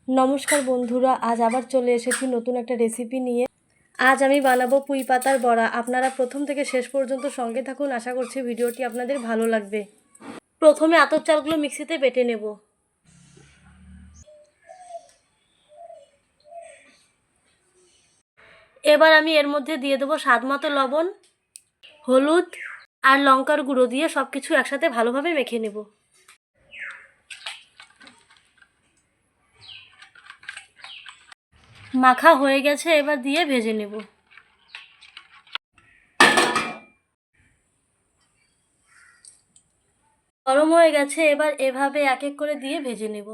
নমস্কার বন্ধুরা, আজ আবার চলে এসেছি নতুন একটা রেসিপি নিয়ে। আজ আমি বানাবো পুঁই পাতার বড়া। আপনারা প্রথম থেকে শেষ পর্যন্ত সঙ্গে থাকুন। আশা করছি ভিডিওটি আপনাদের ভালো লাগবে। প্রথমে আতপ চালগুলো মিক্সিতে বেটে নেব। এবার আমি এর মধ্যে দিয়ে দেবো স্বাদ মতো লবণ, হলুদ আর লঙ্কার গুঁড়ো দিয়ে সব কিছু একসাথে ভালোভাবে মেখে নেব। মাখা হয়ে গেছে, এবার দিয়ে ভেজে নেব। গরম হয়ে গেছে, এবার এভাবে এক এক করে দিয়ে ভেজে নেব।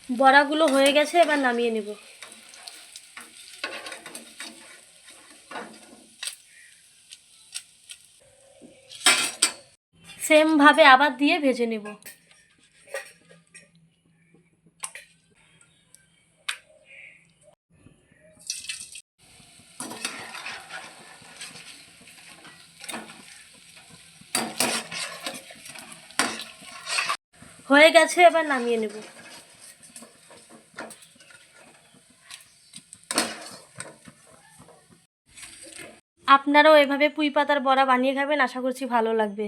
বড়াগুলো হয়ে গেছে, এবার নামিয়ে নেব। সেম ভাবে আবার দিয়ে ভেজে নেব। হয়ে গেছে, এবার নামিয়ে নেব। আপনারাও এভাবে পুঁই পাতার বড়া বানিয়ে খাবেন, আশা করছি ভালো লাগবে।